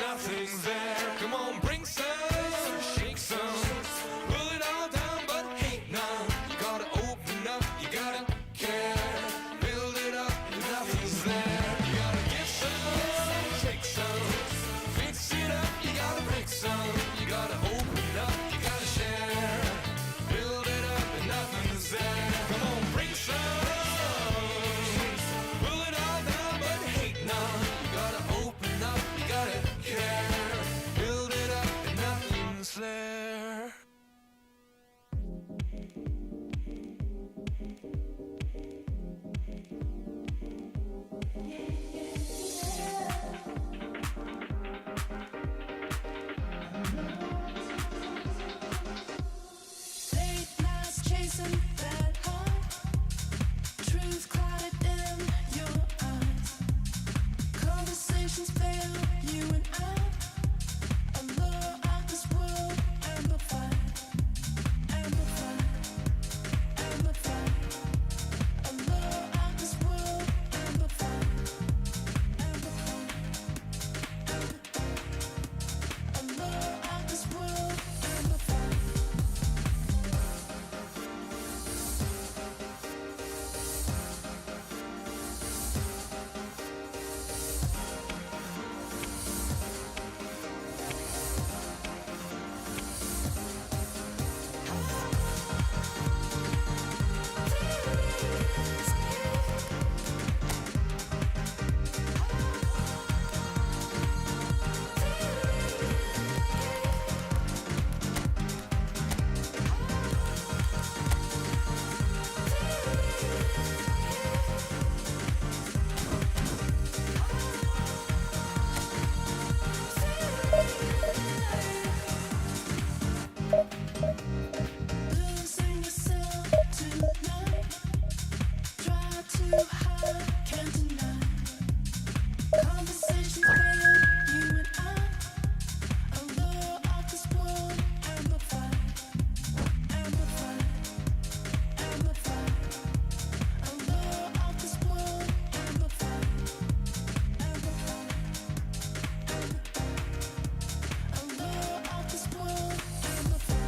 nothing's there. Come on, bring some, shake some, pull it all down, but hate none. You gotta open up, you gotta care, build it up, nothing's there. You gotta give some, take some, fix it up, you gotta break some. You gotta open up, you gotta share, build it up, and nothing's there. Come on, bring some, pull it all down, but hate none. You gotta open up, you gotta care, build it up, and nothing's there. Late nights chasing that high, truth clouded in your eyes. Conversations fail, you and I. Allure of this world, amplified, amplified, amplified. Allure of this world, amplified, amplified, amplified. Allure of this world, amplified. Losing yourself tonight. Try too hard, can't deny. Conversations fail, you and I. Allure of this world, amplified, amplified, amplified. Allure of this world, amplified, amplified, amplified. Allure of this world, amplified.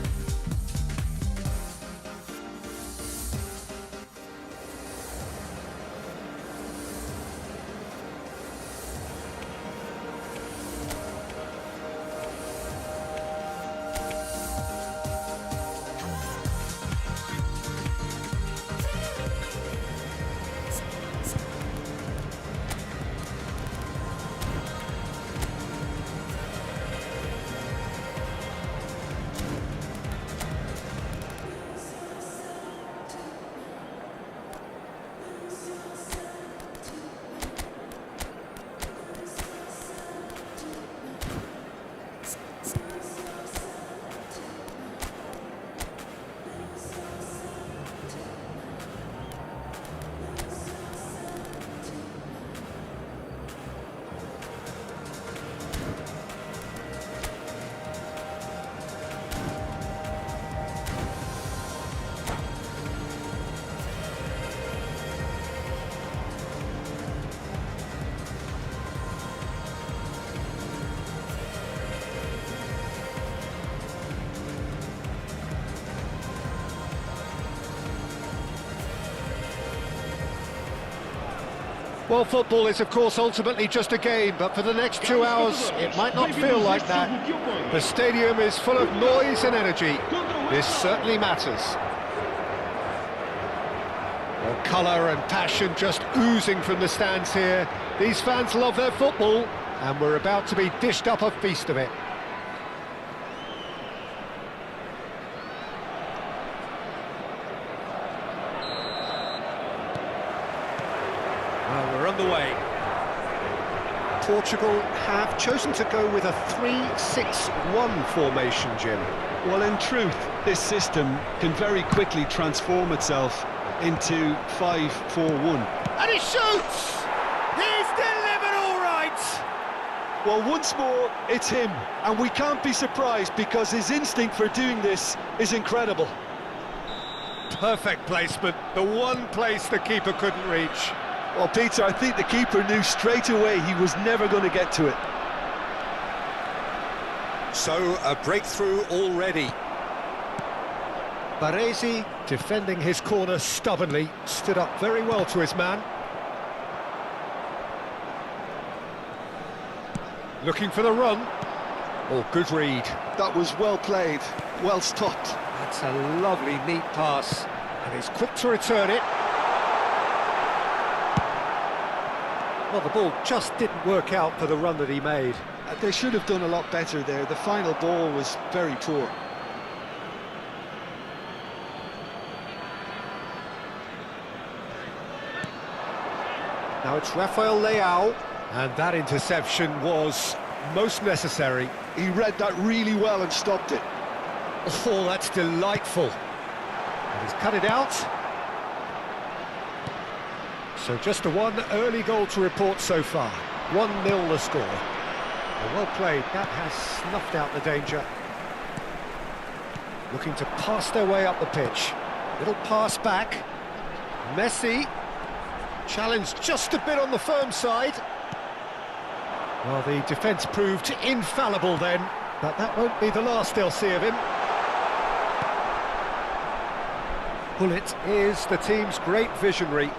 Well, football is, of course, ultimately just a game, but for the next 2 hours, it might not feel like that. The stadium is full of noise and energy. This certainly matters. Well, colour and passion just oozing from the stands here. These fans love their football, and we're about to be dished up a feast of it. Well, we're underway. Portugal have chosen to go with a 3-6-1 formation, Jim. Well, in truth, this system can very quickly transform itself into 5-4-1. And he shoots! He's delivered all right! Well, once more, it's him, and we can't be surprised because his instinct for doing this is incredible. Perfect placement, the one place the keeper couldn't reach. Well, Peter, I think the keeper knew straight away he was never going to get to it. So, a breakthrough already. Baresi, defending his corner stubbornly, stood up very well to his man. Looking for the run. Oh, good read. That was well played, well stopped. That's a lovely, neat pass. And he's quick to return it. Well, the ball just didn't work out for the run that he made. They should have done a lot better there. The final ball was very poor. Now it's Rafael Leao, and that interception was most necessary. He read that really well and stopped it. Oh, that's delightful. And he's cut it out. So just a one early goal to report so far. 1-0 the score. Well played, that has snuffed out the danger. Looking to pass their way up the pitch. Little pass back. Messi. Challenged just a bit on the firm side. Well, the defence proved infallible then, but that won't be the last they'll see of him. Bullet is the team's great visionary.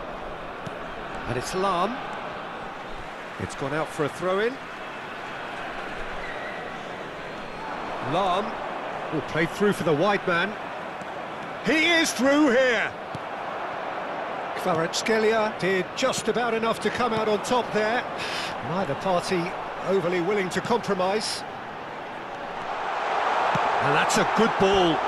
And it's Lam. It's gone out for a throw-in. Lam will play through for the wide man. He is through here. Kvaratskhelia did just about enough to come out on top there. Neither party overly willing to compromise. And that's a good ball.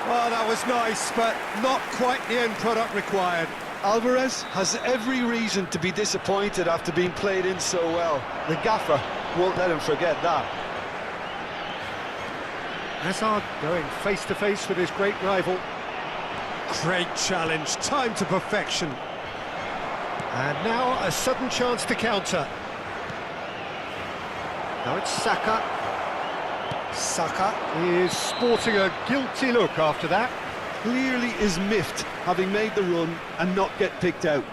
Well, that was nice, but not quite the end product required. Alvarez has every reason to be disappointed after being played in so well. The gaffer won't let him forget that. Hazard going face-to-face with his great rival. Great challenge, time to perfection. And now a sudden chance to counter. Now it's Saka. Saka is sporting a guilty look after that. Clearly is miffed, having made the run and not get picked out.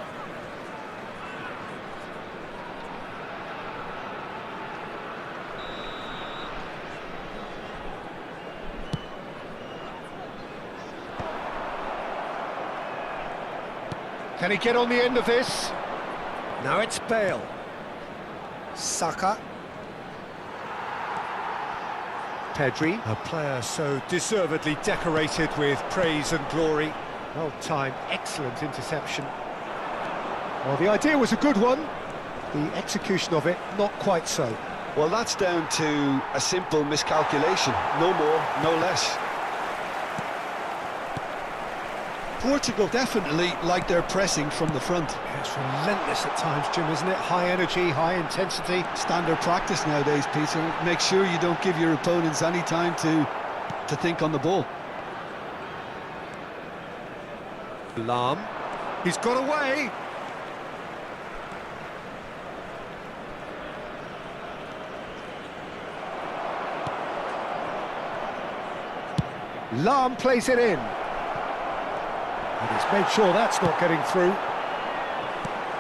Can he get on the end of this? Now it's Bale. Saka. Pedri, a player so deservedly decorated with praise and glory. Well-timed, excellent interception. Well, the idea was a good one. The execution of it, not quite so. Well, that's down to a simple miscalculation. No more, no less. Portugal definitely like their pressing from the front. Yeah, it's relentless at times, Jim, isn't it? High energy, high intensity. Standard practice nowadays, Peter. Make sure you don't give your opponents any time to think on the ball. Lam. He's got away. Lam plays it in. And he's made sure that's not getting through.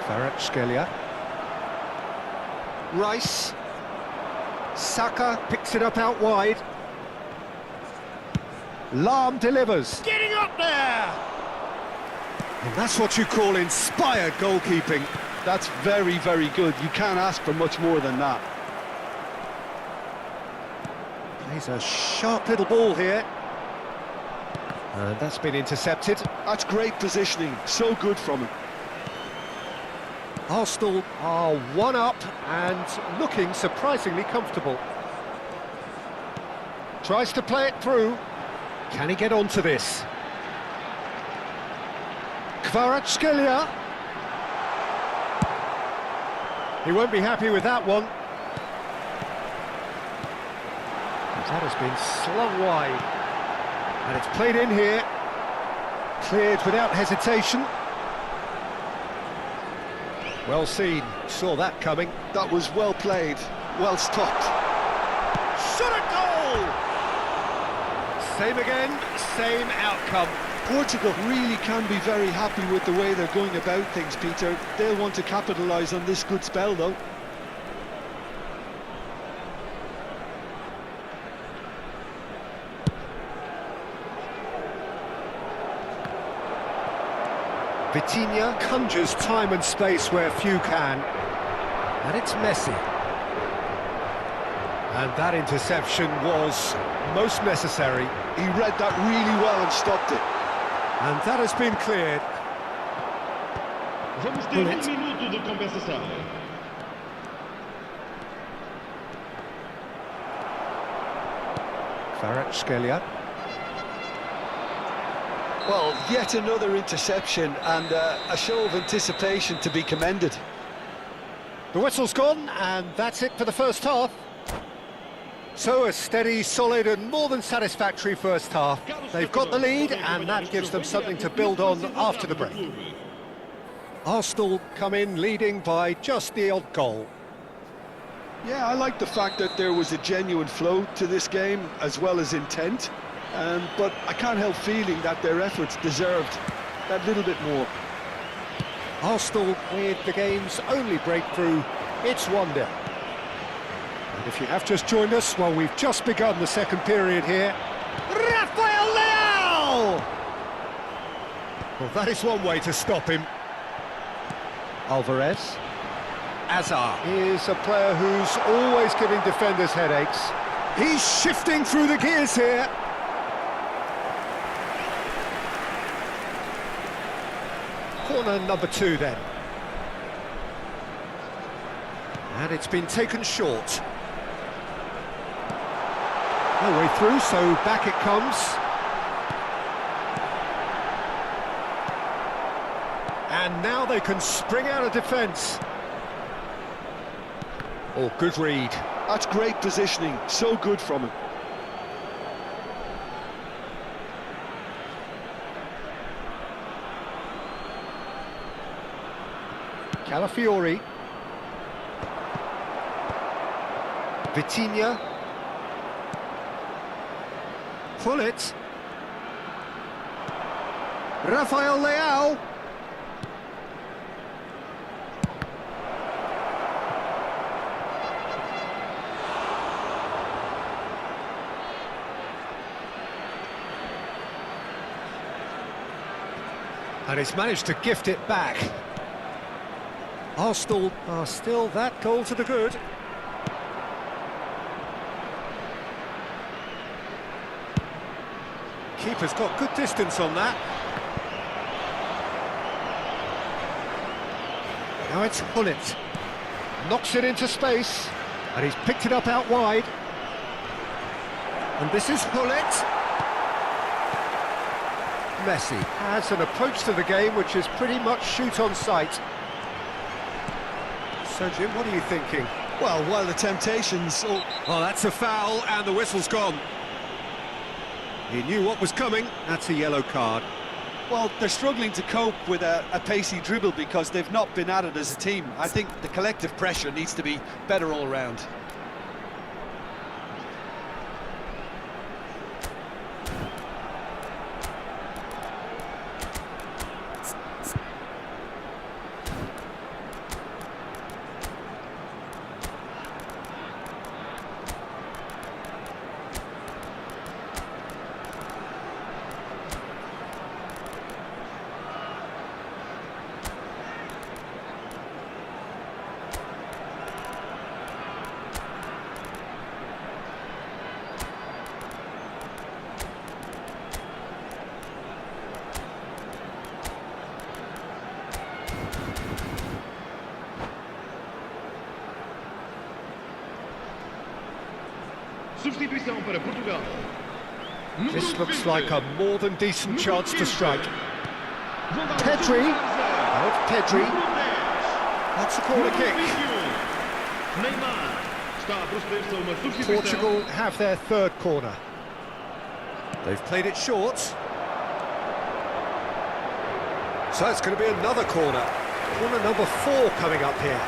Kvaratskhelia. Rice. Saka picks it up out wide. Lam delivers. Getting up there! And that's what you call inspired goalkeeping. That's very, very good. You can't ask for much more than that. Plays a sharp little ball here. And that's been intercepted. That's great positioning. So good from him. Arsenal are one up and looking surprisingly comfortable. Tries to play it through. Can he get onto this? Kvaratskhelia. He won't be happy with that one. That has been slung wide. And it's played in here. Cleared without hesitation. Well seen, saw that coming. That was well played, well stopped. Shot a goal! Same again, same outcome. Portugal really can be very happy with the way they're going about things, Peter. They'll want to capitalise on this good spell, though. Vitinha conjures time and space where few can. And it's Messi. And that interception was most necessary. He read that really well and stopped it. And that has been cleared. Vamos ter minuto de compensação. Kvaratskhelia. Well, yet another interception and a show of anticipation to be commended. The whistle's gone, and that's it for the first half. So a steady, solid and more than satisfactory first half. They've got the lead, and that gives them something to build on after the break. Arsenal come in leading by just the odd goal. Yeah, I like the fact that there was a genuine flow to this game as well as intent, but I can't help feeling that their efforts deserved that little bit more. Arsenal with the game's only breakthrough, it's 1-0. And if you have just joined us, well, we've just begun the second period here. Rafael Leao! Well, that is one way to stop him. Alvarez. Azar is a player who's always giving defenders headaches. He's shifting through the gears here. Corner number 2 then. And it's been taken short. No way through, so back it comes. And now they can spring out of defence. Oh, good read. That's great positioning, so good from him. Calafiori. Vitinha. Pullet. Rafael Leao. And he's managed to gift it back. Arsenal are still that goal to the good. Keeper's got good distance on that. Now it's Pullet. Knocks it into space. And he's picked it up out wide. And this is Pullet. Messi has an approach to the game which is pretty much shoot on sight. So Jim, what are you thinking? Well, while the temptations... Oh, that's a foul and the whistle's gone. He knew what was coming. That's a yellow card. Well, they're struggling to cope with a pacey dribble because they've not been at it as a team. I think the collective pressure needs to be better all round. Substituição para Portugal. This looks like a more than decent chance to strike. Pedri. Oh, it's Pedri. That's a corner kick. Neymar está a proceder-se a uma substituição. Portugal have their third corner. They've played it short. So it's going to be another corner. Corner number 4 coming up here.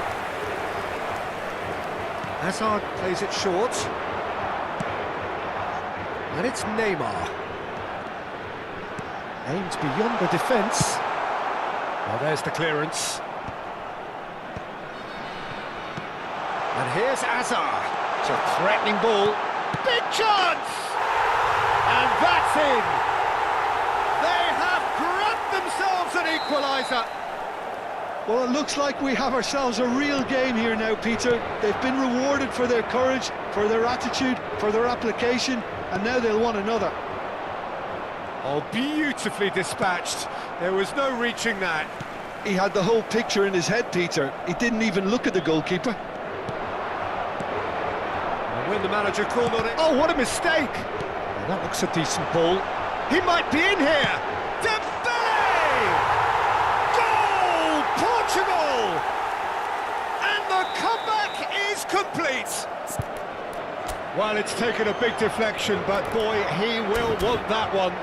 Hazard plays it short. And it's Neymar. Aims beyond the defence. Well, there's the clearance. And here's Azar. It's a threatening ball. Big chance! And that's in! They have grabbed themselves an equaliser. Well, it looks like we have ourselves a real game here now, Peter. They've been rewarded for their courage, for their attitude, for their application, and now they'll want another. Oh, beautifully dispatched. There was no reaching that. He had the whole picture in his head, Peter. He didn't even look at the goalkeeper. And when the manager called on it... Oh, what a mistake! Well, that looks a decent ball. He might be in here! Dembele! Goal! Portugal! And the comeback is complete! Well, it's taken a big deflection, but boy, he will want that one.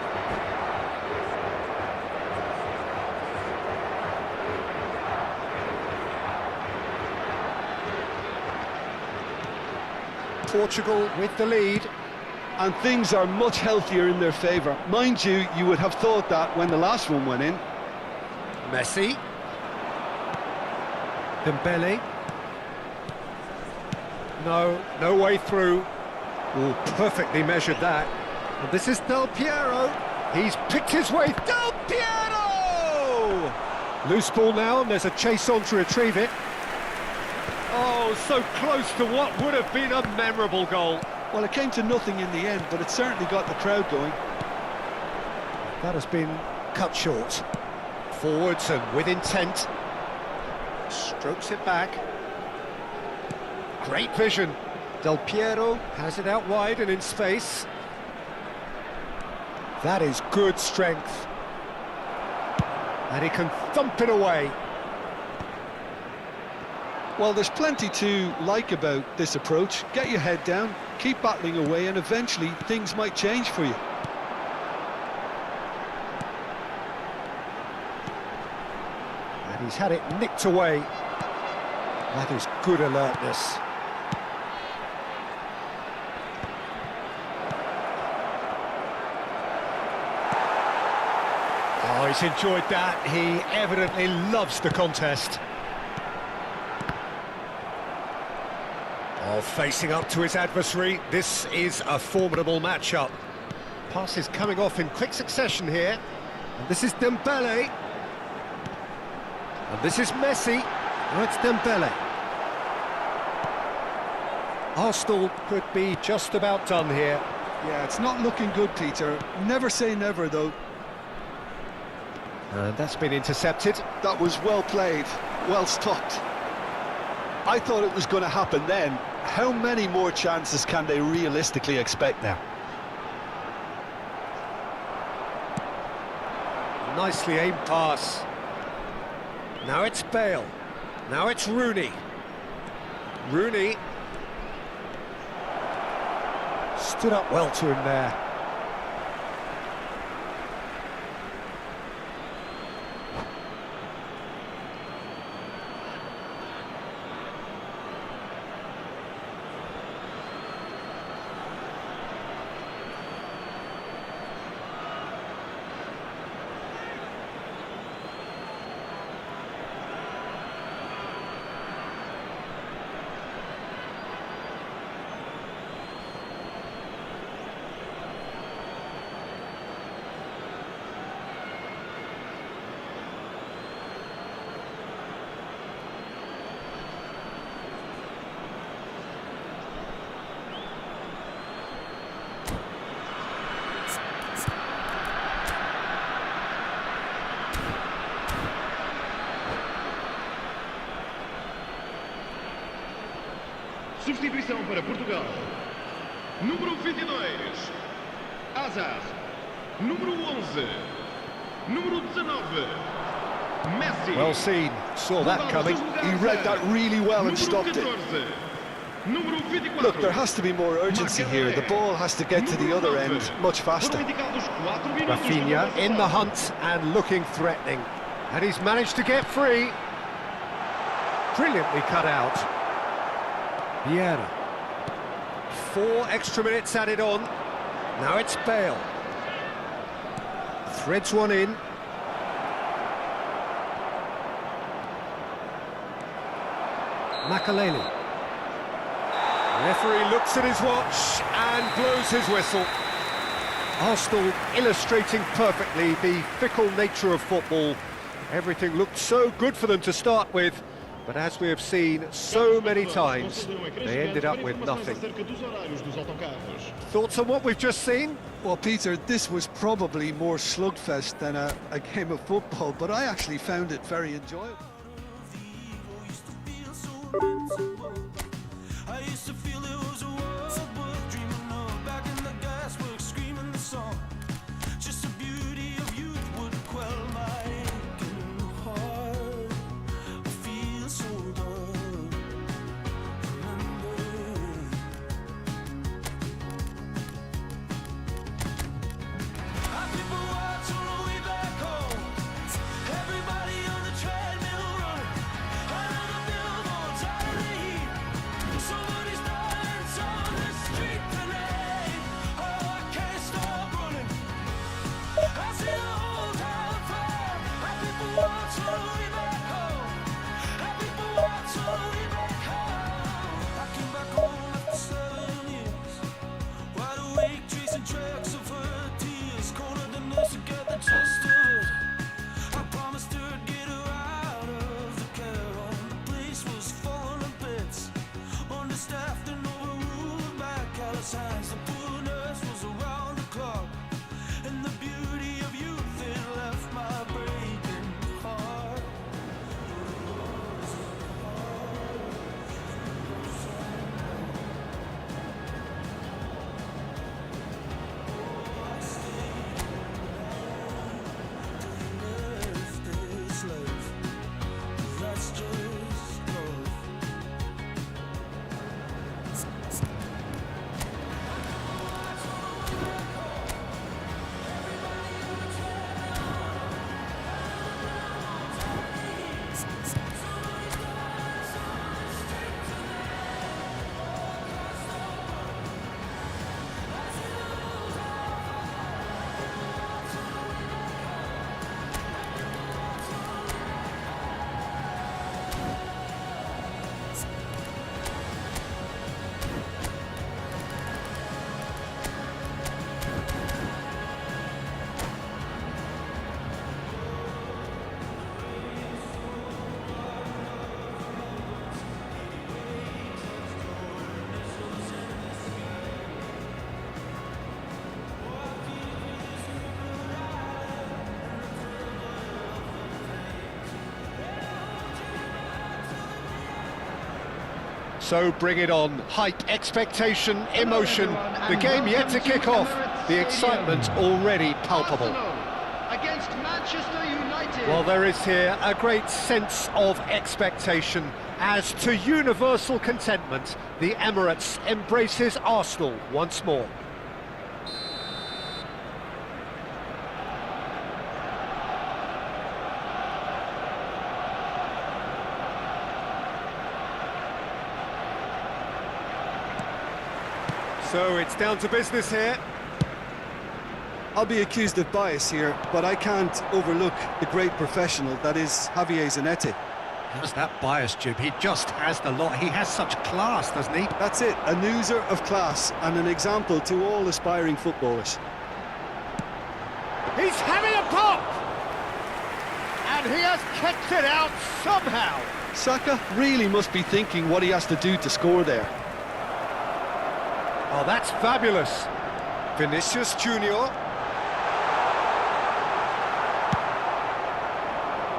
Portugal with the lead. And things are much healthier in their favour. Mind you, you would have thought that when the last one went in. Messi. Dembele. No way through. Oh, perfectly measured that. And this is Del Piero. He's picked his way. Del Piero! Loose ball now, and there's a chase on to retrieve it. Oh, so close to what would have been a memorable goal. Well, it came to nothing in the end, but it certainly got the crowd going. That has been cut short. Forwards and with intent. Strokes it back. Great vision. Del Piero has it out wide and in space. That is good strength. And he can thump it away. Well, there's plenty to like about this approach. Get your head down, keep battling away, and eventually things might change for you. And he's had it nicked away. That is good alertness. Oh, he's enjoyed that. He evidently loves the contest. Oh, facing up to his adversary, this is a formidable matchup. Passes coming off in quick succession here. And this is Dembele. And this is Messi. Now it's Dembele. Arsenal could be just about done here. Yeah, it's not looking good, Peter. Never say never, though. And that's been intercepted. That was well played, well stopped. I thought it was going to happen then. How many more chances can they realistically expect now? Nicely aimed pass. Now it's Bale. Now it's Rooney. Rooney stood up well to him there. Substituição para Portugal. Número 22, Azar. Número 11, número 19, Messi. Well seen, saw that coming. He read that really well and stopped it. Look, there has to be more urgency here. The ball has to get to the other end much faster. Rafinha in the hunt and looking threatening. And he's managed to get free. Brilliantly cut out. Vieira. 4 extra minutes added on. Now it's Bale. Threads one in. Makaleli. Referee looks at his watch and blows his whistle. Arsenal illustrating perfectly the fickle nature of football. Everything looked so good for them to start with, but as we have seen so many times, they ended up with nothing. Thoughts on what we've just seen? Well, Peter, this was probably more slugfest than a game of football, but I actually found it very enjoyable. I used to feel it was a world worth dreaming of. Back in the gasworks, screaming the song. Just the beauty of youth would quell my aching heart. I feel so done. Remembering. Our people watch on the way back home. Everybody on the treadmill running. Another billboard's out of the heat. Somebody's dying on the street tonight. Oh, I can't stop running. I see the whole town fire. Our people watch on the way back home. Our people watch on the way back home. I came back home after 7 years. Wide awake, chasing tracks of her tears. Cornered the nurse to get the gist of it. I promised her I'd get her out of the care home. The place was falling to bits. Understaffed and overruled by callous hands. The poor nurse was around the clock, and the beauty of youth, it left my breaking heart. Left this life, that's just love. So bring it on. Hype, expectation, emotion. The game yet to kick off. The excitement already palpable. Against Manchester United. Well, there is here a great sense of expectation as to universal contentment. The Emirates embraces Arsenal once more. So it's down to business here. I'll be accused of bias here, but I can't overlook the great professional that is Javier Zanetti. How's that bias, Jib? He just has the lot. He has such class, doesn't he? That's it, a oozor of class and an example to all aspiring footballers. He's having a pop! And he has kept it out somehow. Saka really must be thinking what he has to do to score there. Oh, that's fabulous. Vinicius Junior.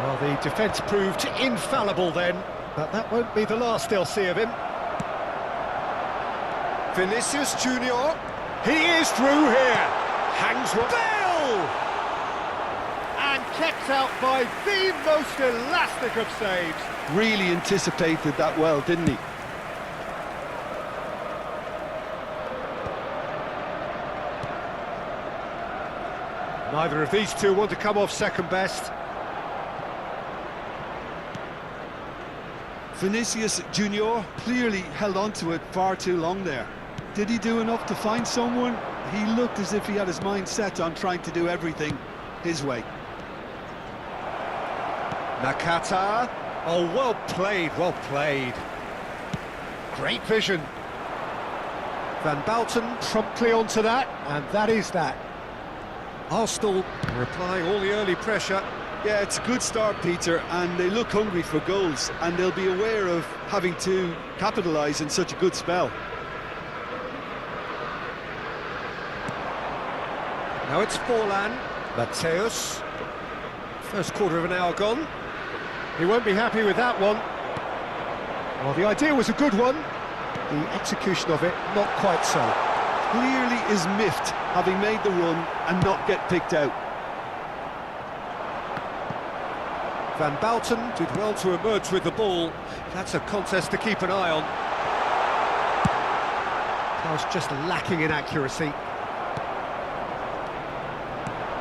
Well, the defence proved infallible then, but that won't be the last they'll see of him. Vinicius Junior. He is through here. Hangs one. Bale! And kept out by the most elastic of saves. Really anticipated that well, didn't he? Neither of these two want to come off second best. Vinicius Junior clearly held on to it far too long there. Did he do enough to find someone? He looked as if he had his mind set on trying to do everything his way. Nakata. Oh, well played, well played. Great vision. Van Bouten promptly onto that, and that is that. Arsenal replying all the early pressure. Yeah, it's a good start, Peter, and they look hungry for goals, and they'll be aware of having to capitalise in such a good spell. Now it's Forlan, Mateus. First quarter of an hour gone. He won't be happy with that one. Well, the idea was a good one. The execution of it, not quite so. Clearly is miffed, having made the run and not get picked out. Van Bouten did well to emerge with the ball. That's a contest to keep an eye on. Carl's just lacking in accuracy.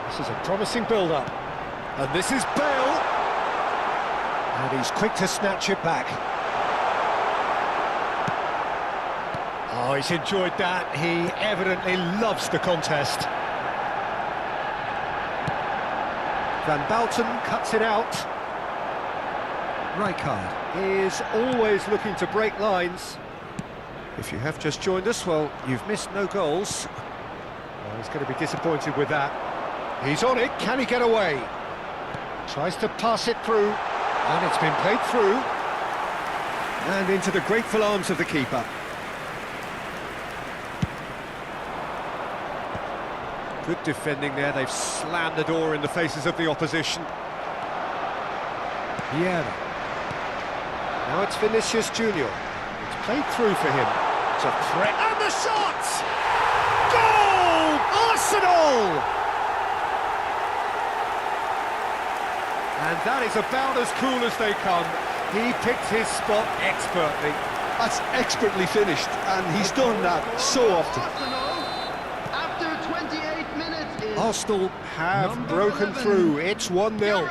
This is a promising build-up. And this is Bale. And he's quick to snatch it back. Oh, he's enjoyed that. He evidently loves the contest. Van Bouten cuts it out. Rijkaard is always looking to break lines. If you have just joined us, well, you've missed no goals. Well, he's going to be disappointed with that. He's on it, can he get away? Tries to pass it through, and it's been played through. And into the grateful arms of the keeper. Good defending there, they've slammed the door in the faces of the opposition. Yeah. Now it's Vinicius Junior. It's played through for him. It's a threat, and the shot! Goal! Arsenal! And that is about as cool as they come. He picked his spot expertly. That's expertly finished, and he's done that so often. After 28 minutes is Arsenal have Number broken 11. through. It's 1-0. Bale.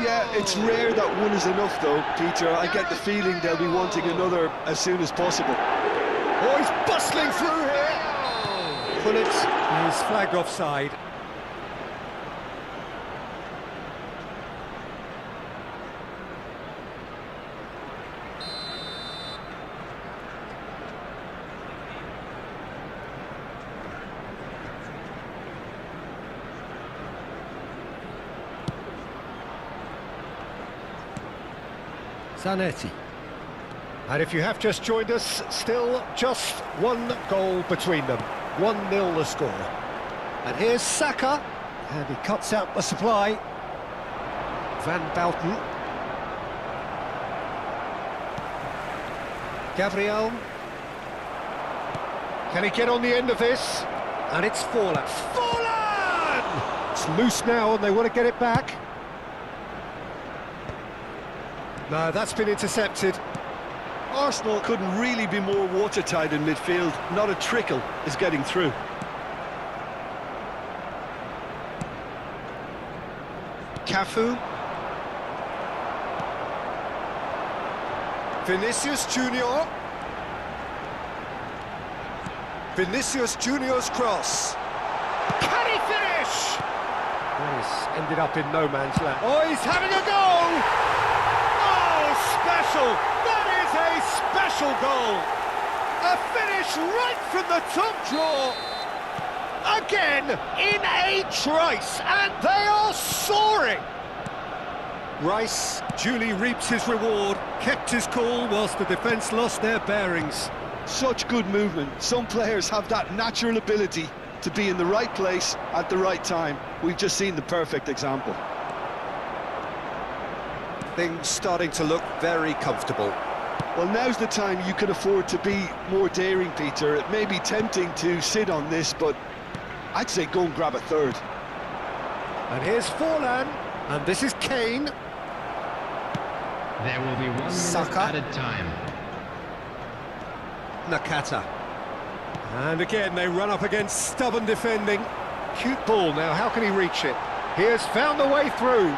Yeah, it's rare that one is enough, though, Peter. I get the feeling they'll be wanting another as soon as possible. Oh, he's bustling through here. Pullet is flagged offside. Zanetti. And if you have just joined us, still just one goal between them. 1-0 the score. And here's Saka, and he cuts out the supply. Van Bouten. Gabriel. Can he get on the end of this? And it's Forlan. Forlan! It's loose now, and they want to get it back. No, that's been intercepted. Arsenal couldn't really be more watertight in midfield. Not a trickle is getting through. Cafu. Vinicius Junior. Vinicius Junior's cross. Can he finish? Well, he's ended up in no man's land. Oh, he's having a go! Special! That is a special goal! A finish right from the top draw! Again, in a trice, and they are soaring! Rice duly reaps his reward, kept his cool whilst the defence lost their bearings. Such good movement. Some players have that natural ability to be in the right place at the right time. We've just seen the perfect example. Things starting to look very comfortable. Well, now's the time you can afford to be more daring, Peter. It may be tempting to sit on this, but I'd say go and grab a third. And here's Forlan, and this is Kane. There will be 1 minute Saka. added time. Nakata. And again, they run up against stubborn defending. Cute ball now, how can he reach it? He has found the way through.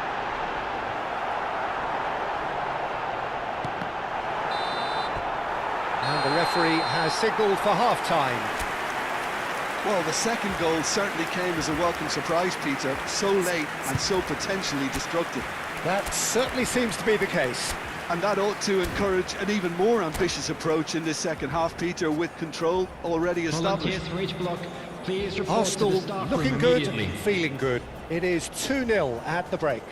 And the referee has signalled for half-time. Well, the second goal certainly came as a welcome surprise, Peter. So late and so potentially destructive. That certainly seems to be the case. And that ought to encourage an even more ambitious approach in this second half, Peter, with control already established. Volunteers for each block, please report to Arsenal the staff looking room good, immediately. feeling good. It is 2-0 at the break.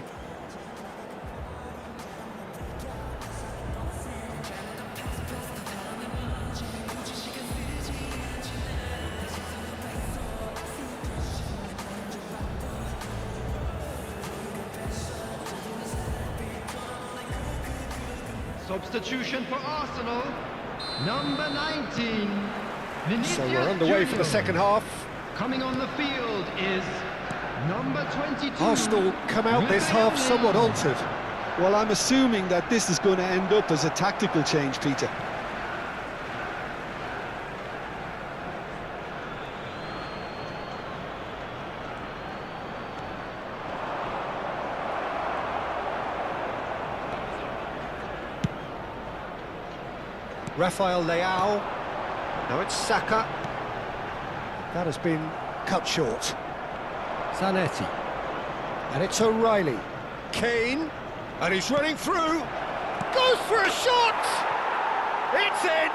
Substitution for Arsenal, number 19. So we're underway for the second half. Coming on the field is number 22. Arsenal come out this half somewhat altered. Well, I'm assuming that this is going to end up as a tactical change, Peter. Rafael Leao. Now it's Saka. That has been cut short. Zanetti. And it's O'Reilly. Kane. And he's running through. Goes for a shot! It's in!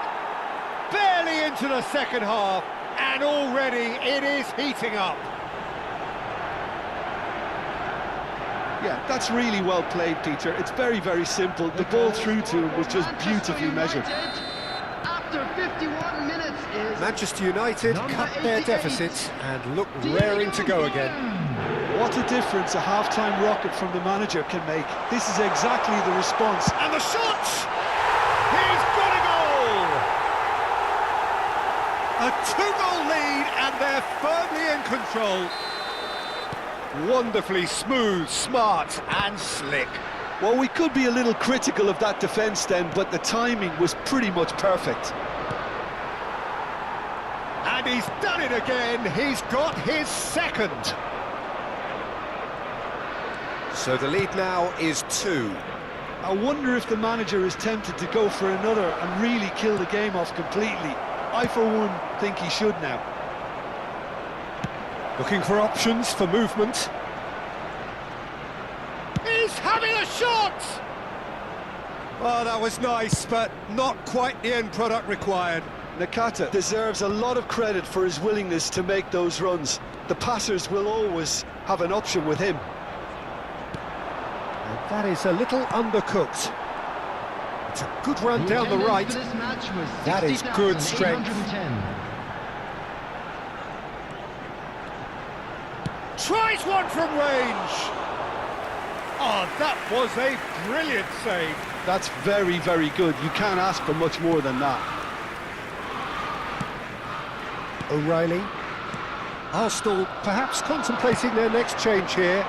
Barely into the second half. And already it is heating up. Yeah, that's really well played, Peter. It's very, very simple. The ball through to him was just beautifully measured. After 51 minutes is Manchester United cut their 88. deficit and look raring to go again. What a difference a half-time rocket from the manager can make. This is exactly the response. And the shot! He's got a goal! A two-goal lead and they're firmly in control. Wonderfully smooth, smart and slick. Well, we could be a little critical of that defence then, but the timing was pretty much perfect. And he's done it again. He's got his second. So the lead now is 2. I wonder if the manager is tempted to go for another and really kill the game off completely. I, for one, think he should now. Looking for options for movement. He's having a shot! Oh, that was nice, but not quite the end product required. Nakata deserves a lot of credit for his willingness to make those runs. The passers will always have an option with him. And that is a little undercooked. It's a good run down the right. That is good strength. Tries one from range. Oh, that was a brilliant save. That's very, very good. You can't ask for much more than that. O'Reilly. Arsenal perhaps contemplating their next change here.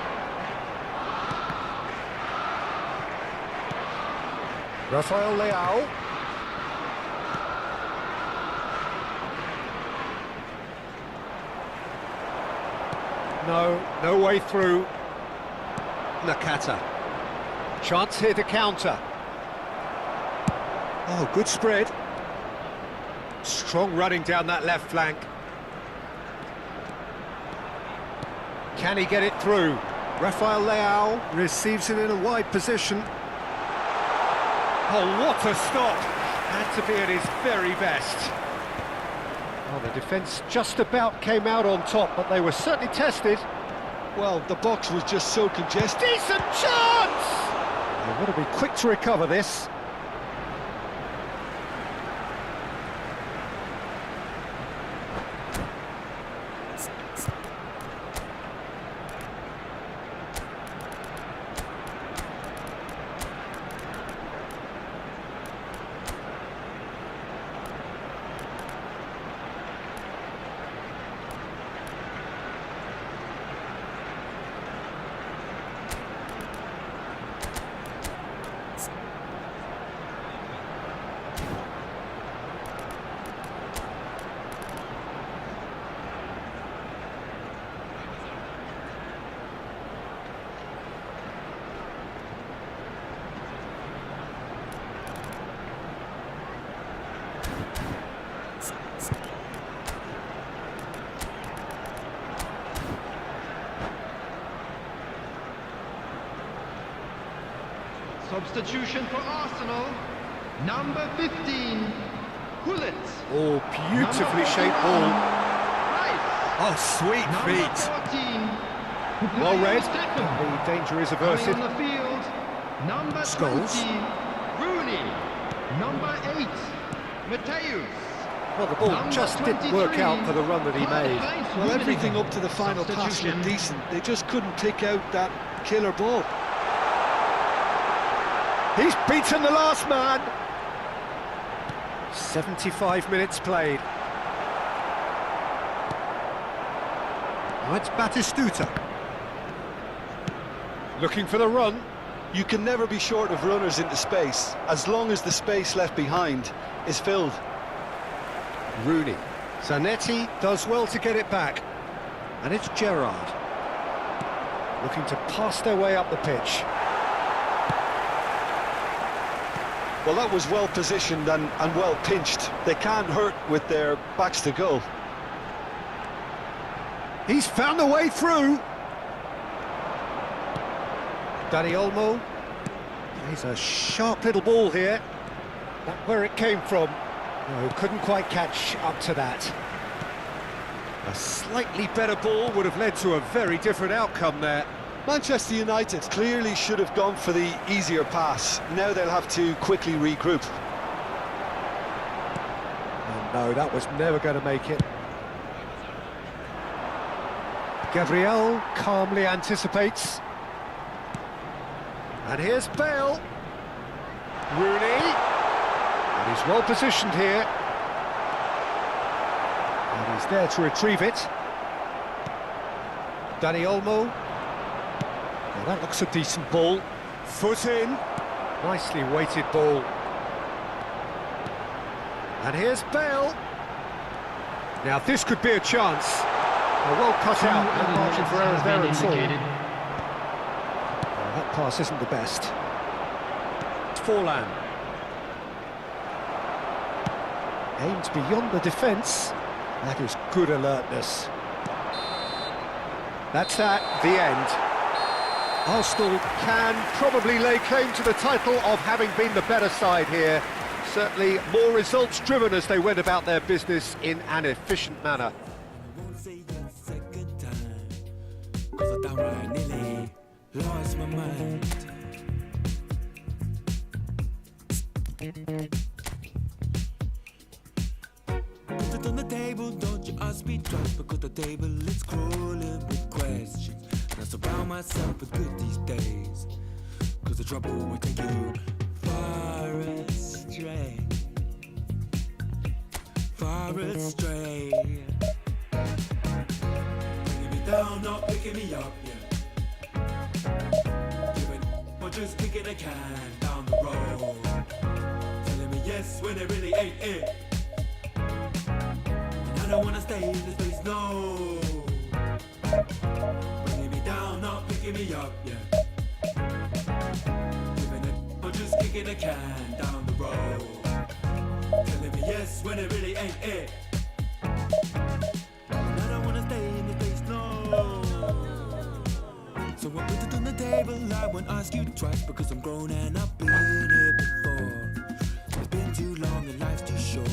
Rafael Leao. No way through. Nakata. Chance here to counter. Oh, good spread. Strong running down that left flank. Can he get it through? Rafael Leao receives it in a wide position. Oh, what a stop! Had to be at his very best. Well, the defence just about came out on top, but they were certainly tested. Well, the box was just so congested. Decent chance! They've got to be quick to recover this. Substitution for Arsenal, number 15, Hullet. Oh, beautifully shaped ball. Rice. Oh, sweet Number feet. 14. Well read. Stefan. The danger is Coming averted. on the field, number Scholes. 20, Rooney. Number 8, Mateus. Well, the ball Number just didn't 23, work out for the run that he made. Well, everything up to the final pass Substitution. looked decent. They just couldn't pick out that killer ball. He's beaten the last man. 75 minutes played. Now it's Batistuta. Looking for the run. You can never be short of runners into space, as long as the space left behind is filled. Rooney. Zanetti does well to get it back. And it's Gerrard. Looking to pass their way up the pitch. Well, that was well positioned and well pinched. They can't hurt with their backs to goal. He's found a way through. Dani Olmo. He's a sharp little ball here. Not where it came from. No, couldn't quite catch up to that. A slightly better ball would have led to a very different outcome there. Manchester United clearly should have gone for the easier pass. Now they'll have to quickly regroup. Oh, no, that was never going to make it. Gabriel calmly anticipates. And here's Bale. Rooney. And he's well positioned here. And he's there to retrieve it. Dani Olmo. Well, that looks a decent ball. Foot in. Nicely weighted ball. And here's Bale. Now this could be a chance. Well cut out, no margin for error there at all. Well, that pass isn't the best. It's Forlan. Aimed beyond the defence. That is good alertness. That's at the end. Arsenal can probably lay claim to the title of having been the better side here. Certainly more results driven as they went about their business in an efficient manner. Won't say it second time, 'cause I downright nearly lost my mind. Put it on the table, don't you ask me twice, because the table is crawling with questions. And I surround myself with good these days, 'cause the trouble will take you far astray. Far astray. Bringing me down, not picking me up, yeah. Giving or just kicking a can down the road. Telling me yes when it really ain't it. And I don't wanna stay in this place, no. Bringing me down, not picking me up, yeah. Giving it or just kicking a can down the road. Telling me yes when it really ain't it. And I don't wanna stay in this place, no. So I put it on the table, I won't ask you twice, because I'm grown and I've been here before. It's been too long and life's too short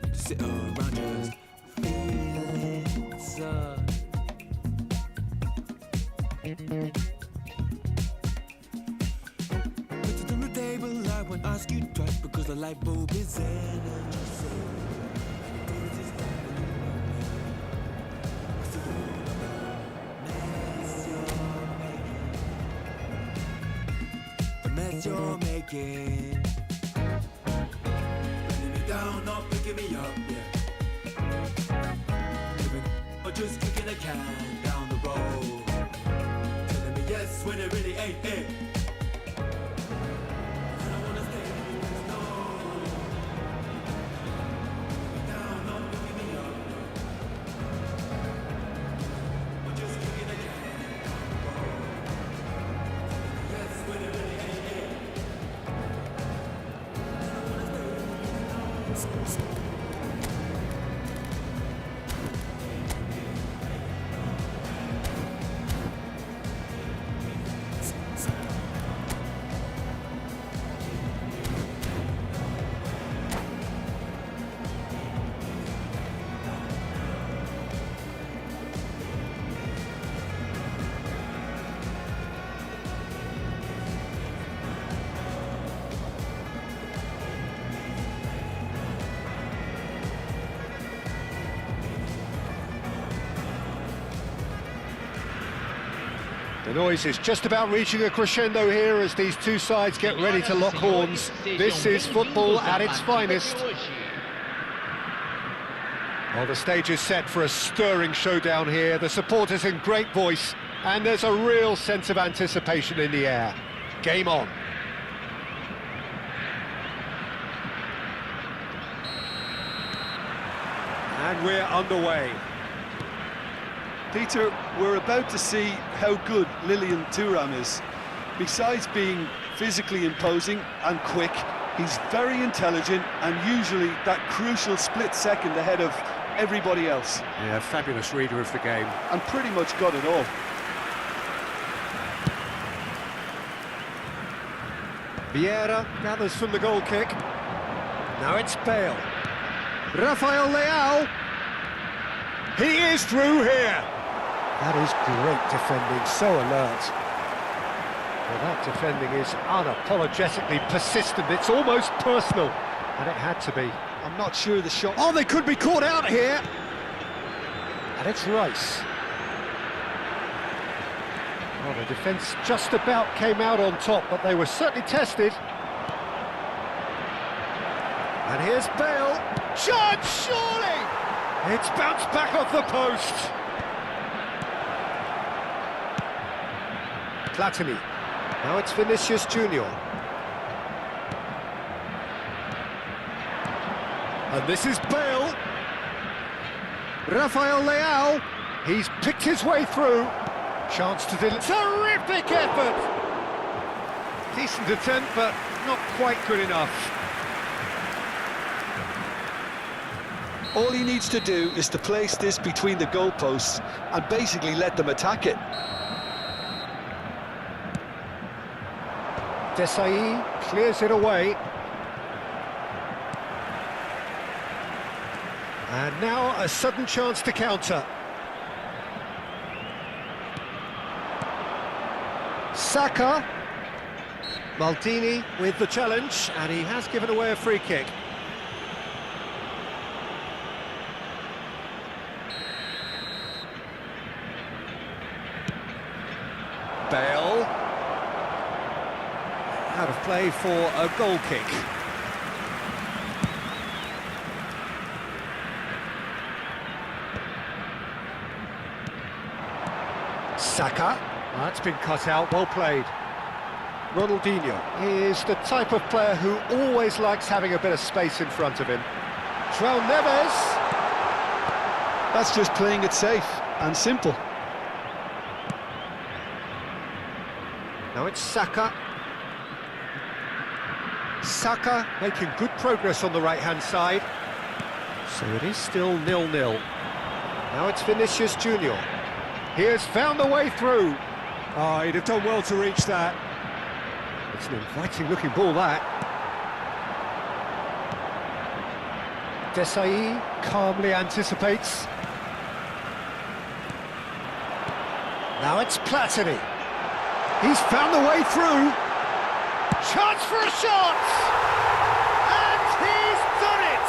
to sit around just feeling so. Put it on the table, I won't ask you twice, because the light bulb is in and you say, mess you're making. Bringing me down, not picking me up, yeah. Living or just kicking a can down the road. Telling me yes when it really ain't it. I don't wanna stay in this, no. Bringing me down, not picking me up, yeah. Or just kicking a can down the road. Telling me yes when it really ain't it. The noise is just about reaching a crescendo here as these two sides get ready to lock horns. This is football at its finest. Well, the stage is set for a stirring showdown here. The supporters in great voice, and there's a real sense of anticipation in the air. Game on. And we're underway. Peter, we're about to see how good Lilian Thuram is. Besides being physically imposing and quick, he's very intelligent and usually that crucial split second ahead of everybody else. Yeah, fabulous reader of the game. And pretty much got it all. Vieira gathers from the goal kick. Now it's Bale. Rafael Leao. He is through here. That is great defending, so alert. Well, that defending is unapologetically persistent. It's almost personal, and it had to be. I'm not sure the shot... Oh, they could be caught out here. And it's Rice. Well, the defence just about came out on top, but they were certainly tested. And here's Bale. Chance, surely! It's bounced back off the post. Platini. Now it's Vinicius Junior. And this is Bale. Rafael Leao. He's picked his way through. Chance to deliver. Terrific effort! Decent attempt, but not quite good enough. All he needs to do is to place this between the goalposts and basically let them attack it. Desai clears it away. And now a sudden chance to counter. Saka. Maldini with the challenge, and he has given away a free kick. Bale. Out of play for a goal kick. Saka. That's been cut out, well played. Ronaldinho is the type of player who always likes having a bit of space in front of him. João Neves. That's just playing it safe and simple. Now it's Saka. Saka making good progress on the right-hand side. So it is still 0-0. Now it's Vinicius Junior. He has found a way through. Oh, he'd have done well to reach that. It's an inviting-looking ball, that. Desai calmly anticipates. Now it's Platini. He's found the way through. Chance for a shot! And he's done it!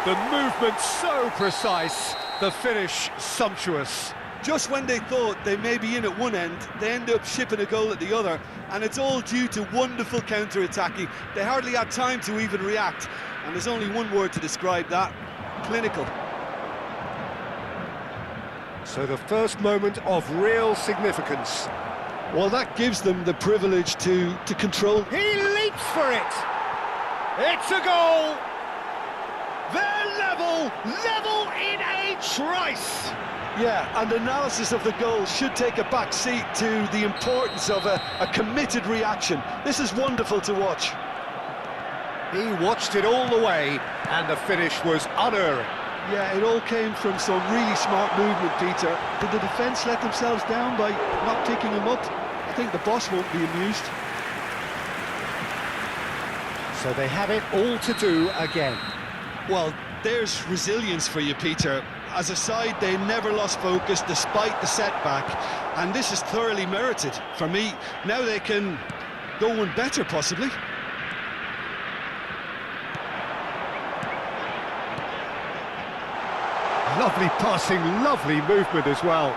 The movement so precise, the finish sumptuous. Just when they thought they may be in at one end, they end up shipping a goal at the other, and it's all due to wonderful counter-attacking. They hardly had time to even react, and there's only one word to describe that: clinical. So the first moment of real significance. Well, that gives them the privilege to control. He leaps for it! It's a goal! They're level in a trice! Yeah, and analysis of the goal should take a back seat to the importance of a committed reaction. This is wonderful to watch. He watched it all the way, and the finish was unerring. Yeah, it all came from some really smart movement, Peter. Did the defence let themselves down by not picking him up? I think the boss won't be amused. So they have it all to do again. Well, there's resilience for you, Peter. As a side, they never lost focus despite the setback, and this is thoroughly merited. For me, now they can go one better, possibly. Lovely passing, lovely movement as well.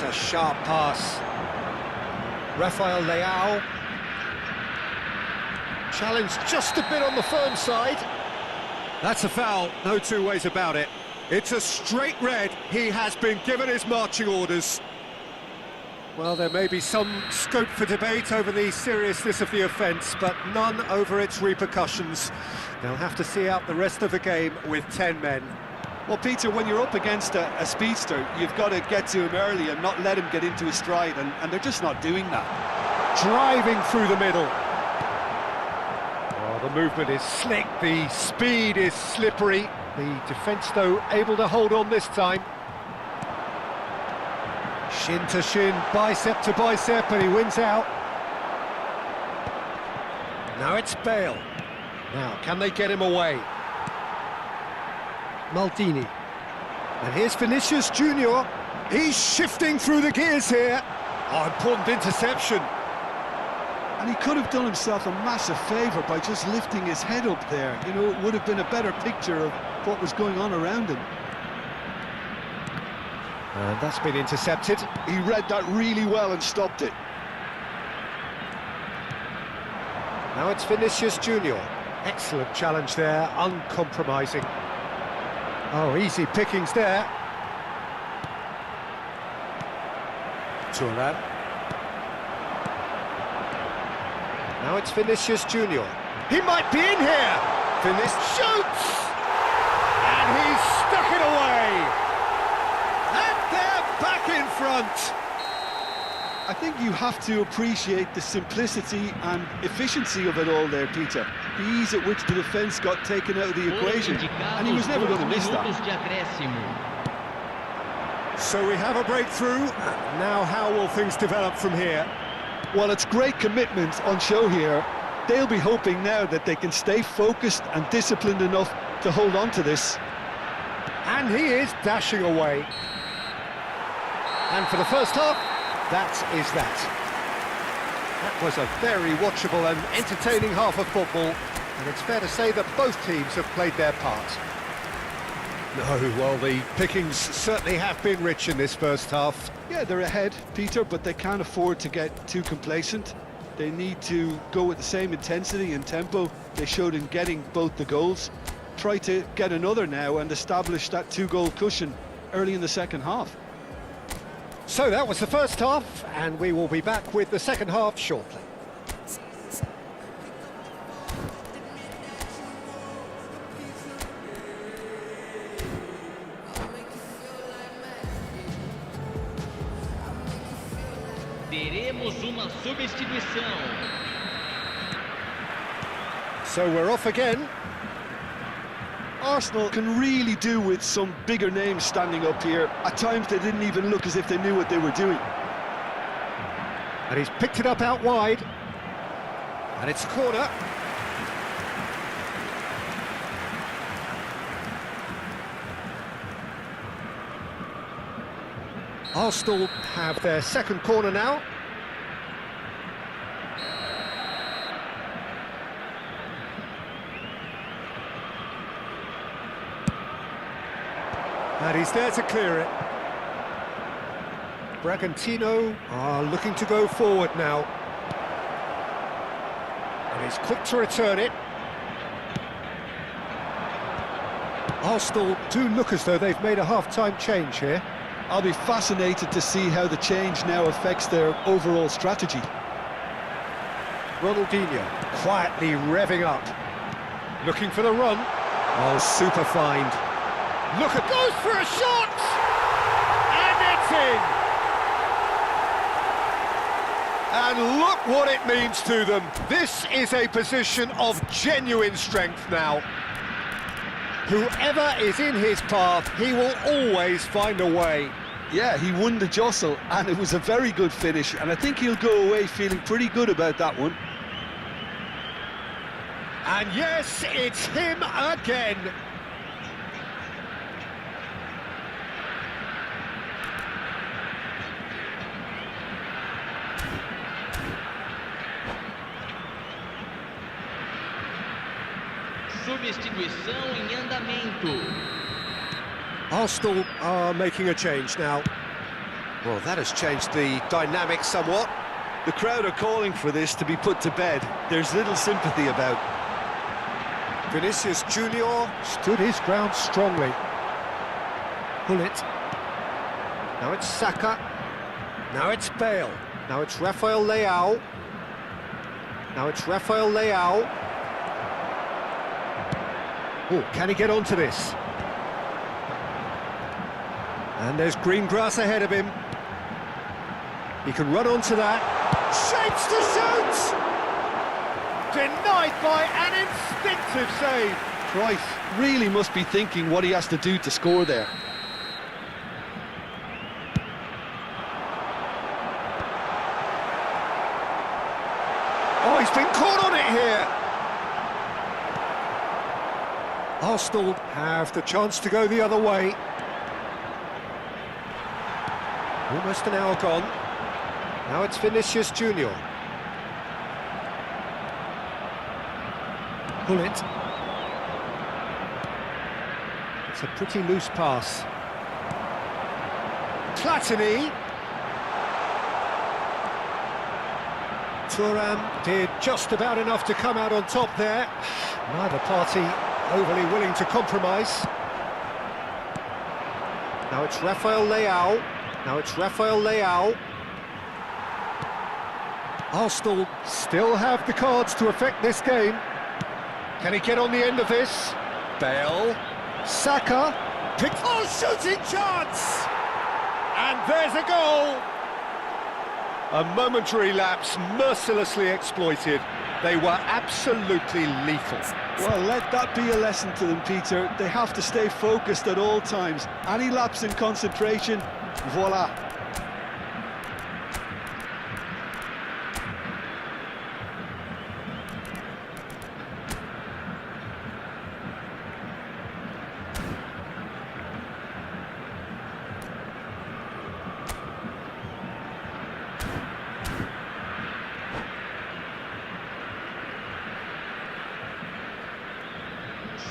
That's a sharp pass. Rafael Leao. Challenged just a bit on the firm side. That's a foul, no two ways about it. It's a straight red. He has been given his marching orders. Well, there may be some scope for debate over the seriousness of the offence, but none over its repercussions. They'll have to see out the rest of the game with 10 men. Well, Peter, when you're up against a speedster, you've got to get to him early and not let him get into a stride, and they're just not doing that. Driving through the middle. Oh, the movement is slick, the speed is slippery. The defence, though, able to hold on this time. Shin to shin, bicep to bicep, and he wins out. Now it's Bale. Now, can they get him away? Maldini. And here's Vinicius Junior. He's shifting through the gears here. Oh, important interception. And he could have done himself a massive favour by just lifting his head up there. You know, it would have been a better picture of what was going on around him. And that's been intercepted. He read that really well and stopped it. Now it's Vinicius Junior. Excellent challenge there, uncompromising. Oh, easy pickings there. Turan. Now it's Vinicius Junior. He might be in here. Vinicius shoots! And he's stuck it away. And they're back in front. I think you have to appreciate the simplicity and efficiency of it all there, Peter. The ease at which the defence got taken out of the equation, and he was never going to miss that. So we have a breakthrough. Now how will things develop from here? Well, it's great commitment on show here. They'll be hoping now that they can stay focused and disciplined enough to hold on to this. And he is dashing away. And for the first half, that is that. That was a very watchable and entertaining half of football, and it's fair to say that both teams have played their part. No, well, the pickings certainly have been rich in this first half. Yeah, they're ahead, Peter, but they can't afford to get too complacent. They need to go with the same intensity and tempo they showed in getting both the goals. Try to get another now and establish that two-goal cushion early in the second half. So that was the first half, and we will be back with the second half shortly. Teremos uma substituição. So we're off again. Arsenal can really do with some bigger names standing up here. At times they didn't even look as if they knew what they were doing. And he's picked it up out wide. And it's a corner. Arsenal have their second corner now. And he's there to clear it. Bragantino are looking to go forward now. And he's quick to return it. Arsenal do look as though they've made a half-time change here. I'll be fascinated to see how the change now affects their overall strategy. Ronaldinho quietly revving up. Looking for the run. Oh, super find. Look at, goes for a shot! And it's in! And look what it means to them. This is a position of genuine strength now. Whoever is in his path, he will always find a way. Yeah, he won the jostle, and it was a very good finish, and I think he'll go away feeling pretty good about that one. And yes, it's him again. Substituição em andamento. Arsenal are making a change now. Well, that has changed the dynamic somewhat. The crowd are calling for this to be put to bed. There's little sympathy about. Vinicius Junior stood his ground strongly. Bullet. Now it's Saka. Now it's Bale. Now it's Rafael Leao. Now it's Rafael Leao. Oh, can he get onto this? And there's green grass ahead of him. He can run onto that. Shapes to shoot! Denied by an instinctive save. Christ really must be thinking what he has to do to score there. Oh, he's been caught on it here. Arsenal have the chance to go the other way. Almost an hour gone. Now it's Vinicius Junior. Bullet. It's a pretty loose pass. Platini. Thuram did just about enough to come out on top there. Neither party overly willing to compromise. Now it's Rafael Leao. Now it's Rafael Leao. Arsenal still have the cards to affect this game. Can he get on the end of this? Bale. Saka. Oh, shooting chance! And there's a goal! A momentary lapse mercilessly exploited. They were absolutely lethal. Well, let that be a lesson to them, Peter. They have to stay focused at all times. Any lapse in concentration, voila.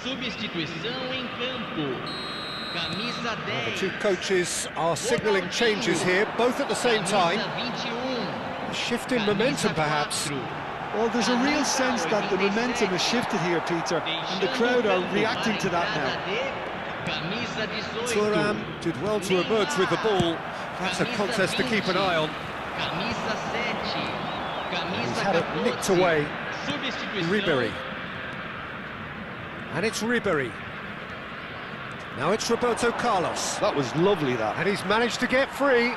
Substituição em campo. Camisa 10. The two coaches are signalling changes here, both at the same time. A shift in momentum, perhaps. Well, there's a real sense that the momentum has shifted here, Peter, and the crowd are reacting to that now. Thuram did well to emerge with the ball. That's a contest to keep an eye on. He's had it nicked away. Ribery. And it's Ribery. Now it's Roberto Carlos. That was lovely, that. And he's managed to get free.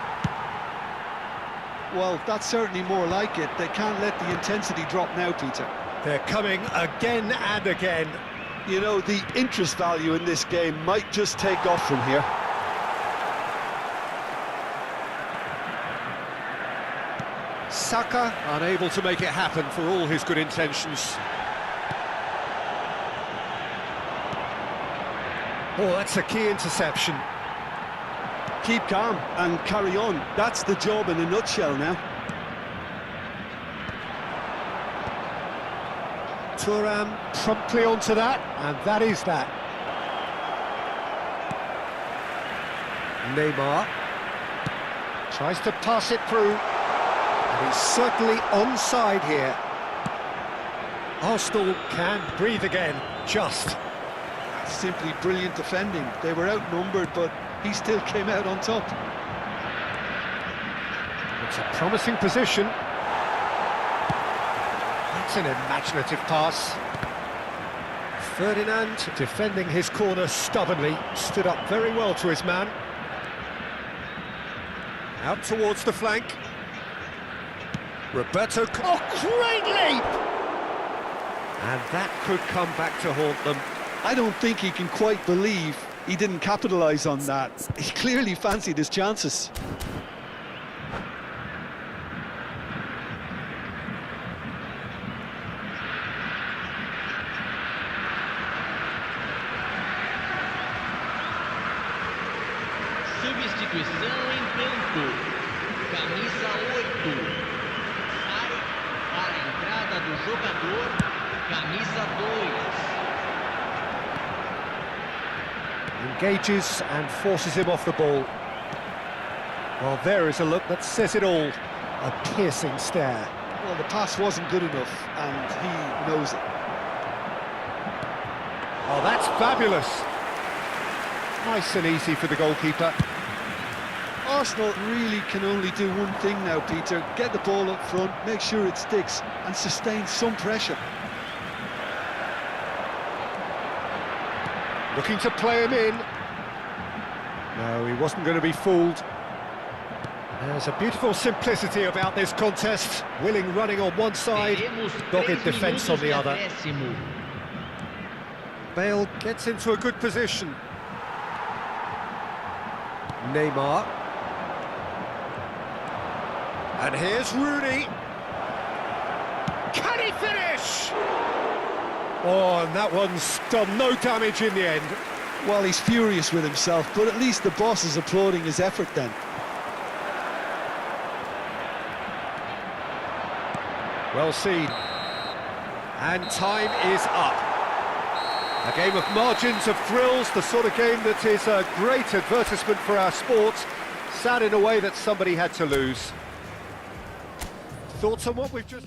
Well, that's certainly more like it. They can't let the intensity drop now, Peter. They're coming again and again. You know, the interest value in this game might just take off from here. Saka unable to make it happen for all his good intentions. Oh, that's a key interception. Keep calm and carry on. That's the job in a nutshell now. Thuram promptly onto that, and that is that. Neymar tries to pass it through, and he's certainly onside here. Arsenal can breathe again, just. Simply brilliant defending. They were outnumbered, but he still came out on top. It's a promising position. That's an imaginative pass. Ferdinand, defending his corner stubbornly, stood up very well to his man. Out towards the flank. Roberto... Oh, great leap! And that could come back to haunt them. I don't think he can quite believe he didn't capitalise on that. He clearly fancied his chances. Substituição em campo. Camisa 8. Sai para a entrada do jogador. Camisa 2. Engages and forces him off the ball. Well, there is a look that says it all. A piercing stare. Well, the pass wasn't good enough, and he knows it. Oh, that's fabulous. Nice and easy for the goalkeeper. Arsenal really can only do one thing now, Peter. Get the ball up front, make sure it sticks, and sustain some pressure. Looking to play him in. No, he wasn't going to be fooled. There's a beautiful simplicity about this contest. Willing running on one side, dogged defence on the other. Bale gets into a good position. Neymar. And here's Rooney. Can he finish? Oh, and that one's done no damage in the end. Well, he's furious with himself, but at least the boss is applauding his effort then. Well seen. And time is up. A game of margins, of thrills, the sort of game that is a great advertisement for our sport. Sad in a way that somebody had to lose. Thoughts on what we've just...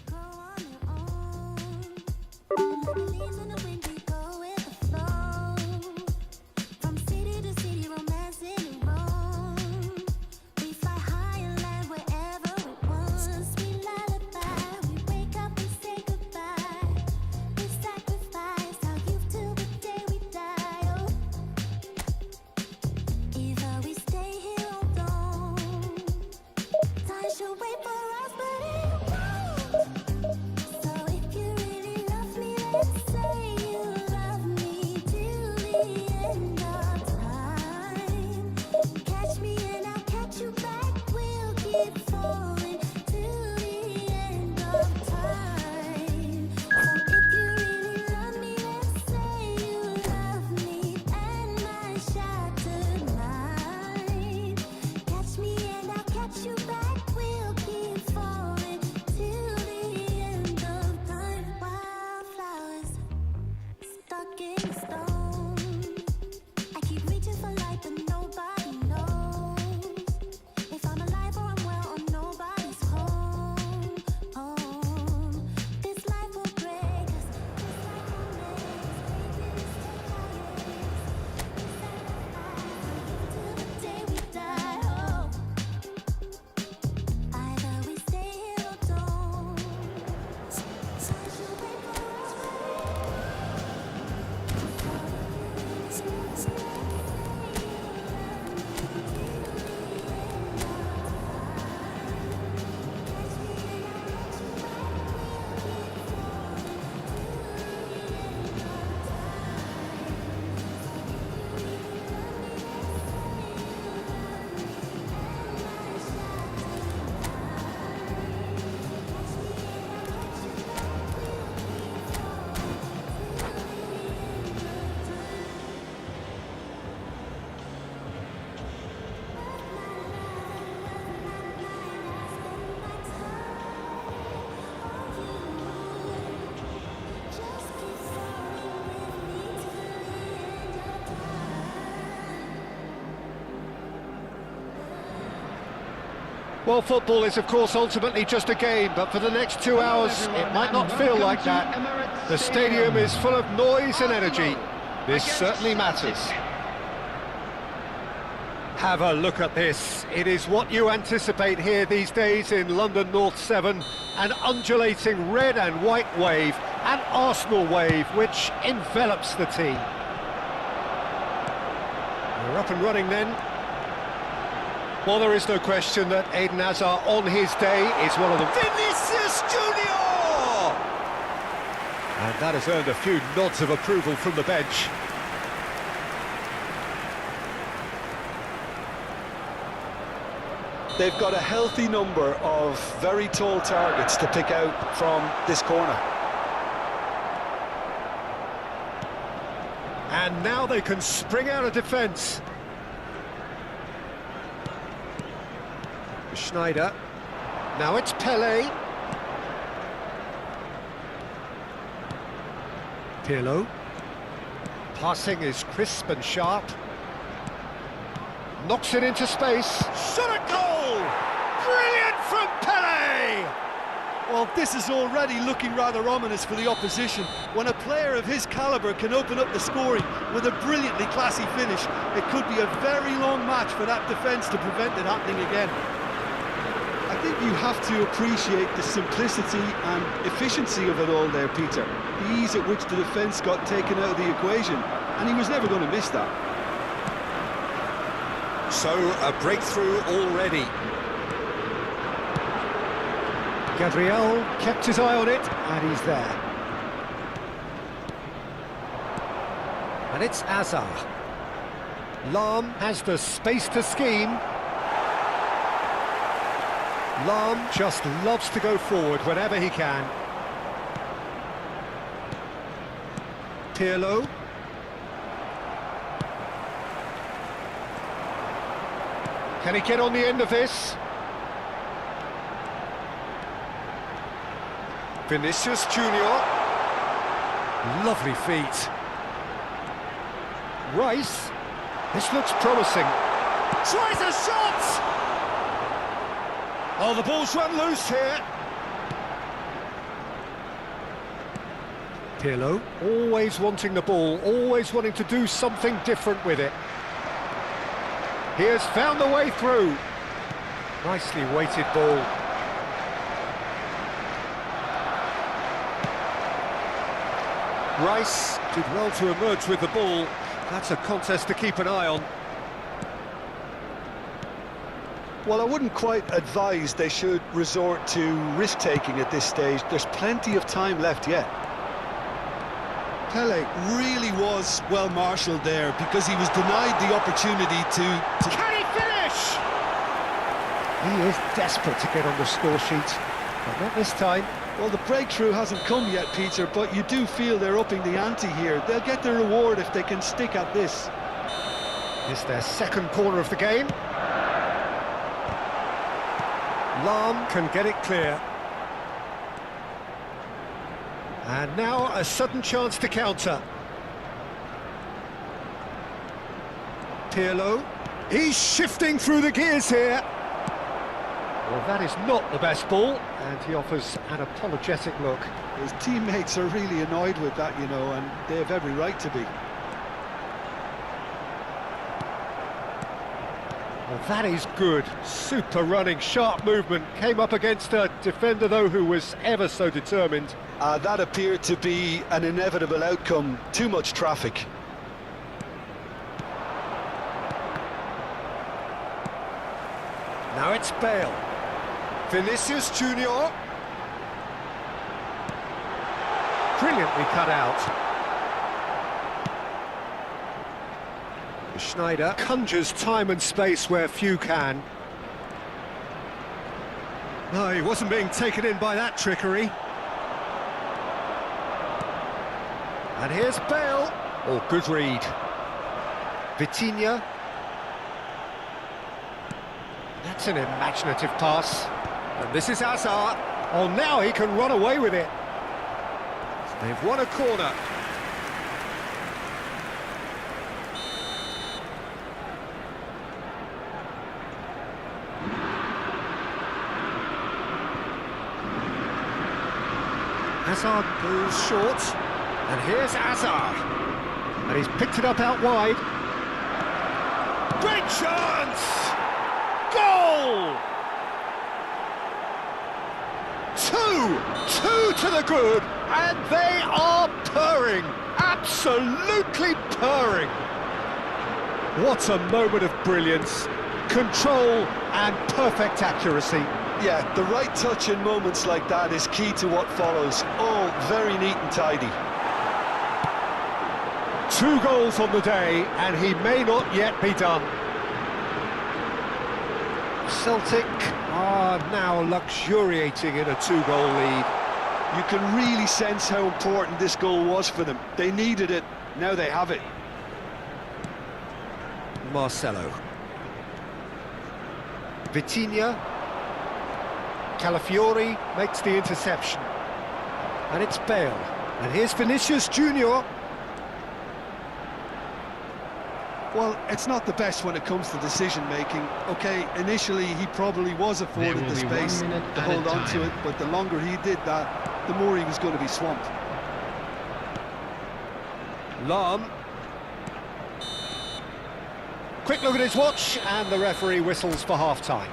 Well, football is, of course, ultimately just a game, but for the next 2 hours, it might not feel like that. The stadium is full of noise and energy. This certainly matters. Have a look at this. It is what you anticipate here these days in London North 7. An undulating red and white wave, an Arsenal wave, which envelops the team. We're up and running then. Well, there is no question that Eden Hazard on his day is one of them. Vinicius Junior! And that has earned a few nods of approval from the bench. They've got a healthy number of very tall targets to pick out from this corner. And now they can spring out of defence. Schneider. Now it's Pele. Pirlo. Passing is crisp and sharp. Knocks it into space. Shot at goal! Brilliant from Pele! Well, this is already looking rather ominous for the opposition. When a player of his calibre can open up the scoring with a brilliantly classy finish, it could be a very long match for that defence to prevent it happening again. I think you have to appreciate the simplicity and efficiency of it all there, Peter. The ease at which the defence got taken out of the equation, and he was never going to miss that. So, a breakthrough already. Gabriel kept his eye on it, and he's there. And it's Azar. Lahm has the space to scheme. Lahm just loves to go forward whenever he can. Pirlo. Can he get on the end of this? Vinicius Junior. Lovely feet. Rice. This looks promising. Tries a shot! Oh, the ball's run loose here. Pirlo, always wanting the ball, always wanting to do something different with it. He has found the way through. Nicely weighted ball. Rice did well to emerge with the ball. That's a contest to keep an eye on. Well, I wouldn't quite advise they should resort to risk-taking at this stage. There's plenty of time left yet. Pele really was well marshalled there because he was denied the opportunity to... Can he finish? He is desperate to get on the score sheet, but not this time. Well, the breakthrough hasn't come yet, Peter, but you do feel they're upping the ante here. They'll get their reward if they can stick at this. It's their second corner of the game. Lahm can get it clear. And now a sudden chance to counter. Pirlo. He's shifting through the gears here. Well, that is not the best ball, and he offers an apologetic look. His teammates are really annoyed with that, you know, and they have every right to be. Well, that is good. Super running, sharp movement. Came up against a defender, though, who was ever so determined. That appeared to be an inevitable outcome. Too much traffic. Now it's Bale. Vinicius Junior. Brilliantly cut out. Schneider conjures time and space where few can. No, he wasn't being taken in by that trickery. And here's Bale. Oh, good read. Vitinha. That's an imaginative pass. And this is Hazard. Oh, now he can run away with it. They've won a corner. Hazard goes short, and here's Hazard, and he's picked it up out wide. Great chance! Goal! Two to the good, and they are purring, absolutely purring. What a moment of brilliance, control and perfect accuracy. Yeah, the right touch in moments like that is key to what follows. All very neat and tidy. 2 goals on the day, and he may not yet be done. Celtic are now luxuriating in a 2-goal lead. You can really sense how important this goal was for them. They needed it, now they have it. Marcelo. Vitinha. Calafiori makes the interception. And it's Bale. And here's Vinicius Junior. Well, it's not the best when it comes to decision-making. OK, initially he probably was afforded will the be 1 space minute to at a hold on to time. it, but the longer he did that, the more he was going to be swamped. Lahm. Quick look at his watch, and the referee whistles for half-time.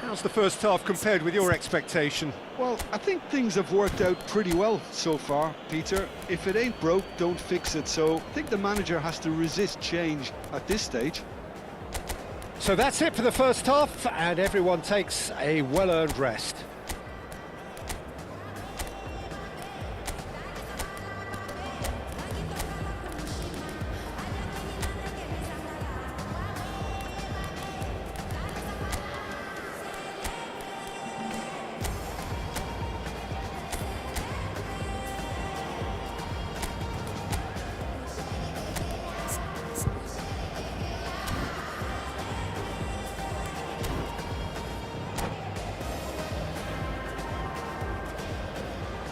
How's the first half compared with your expectation? Well, I think things have worked out pretty well so far, Peter. If it ain't broke, don't fix it. So I think the manager has to resist change at this stage. So that's it for the first half, and everyone takes a well-earned rest.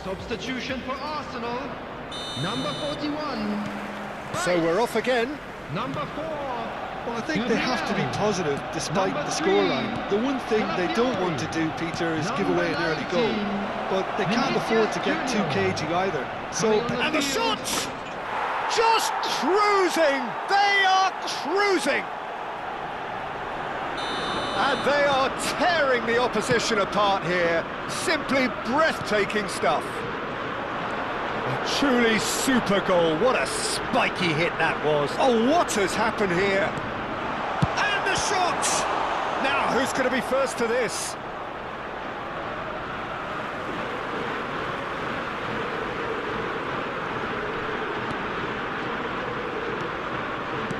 Substitution for Arsenal. Number 41. So we're off again. Number 4. Well, I think they have to be positive despite the scoreline. The one thing they don't want to do, Peter, is give away an early goal. But they can't afford to get too cagey either. So, And the shot! Just cruising! They are cruising! And they are tearing the opposition apart here. Simply breathtaking stuff. A truly super goal. What a spiky hit that was. Oh, what has happened here? And the shot! Now, who's going to be first to this?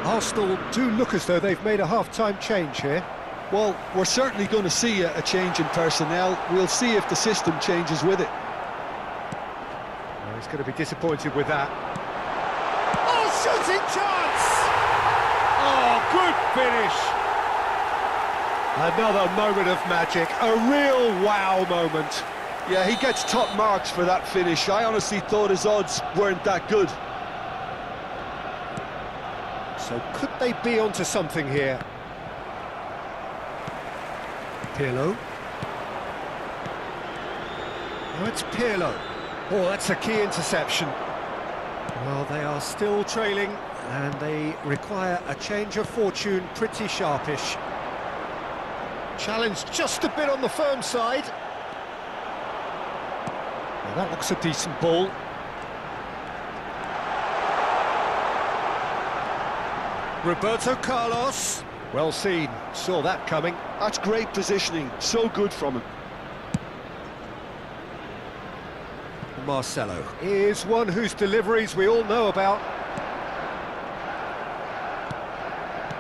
Arsenal do look as though they've made a half-time change here. well, we're certainly going to see a change in personnel. We'll see if the system changes with it. Well, he's going to be disappointed with that. Oh, shooting chance! Oh, good finish. Another moment of magic, a real wow moment. Yeah, he gets top marks for that finish. I honestly thought his odds weren't that good. So could they be onto something here? Pirlo. Oh, it's Pirlo. Oh, that's a key interception. Well, they are still trailing, and they require a change of fortune, pretty sharpish. Challenge just a bit on the firm side. Well, that looks a decent ball. Roberto Carlos. Well seen, saw that coming. That's great positioning, so good from him. Marcelo is one whose deliveries we all know about.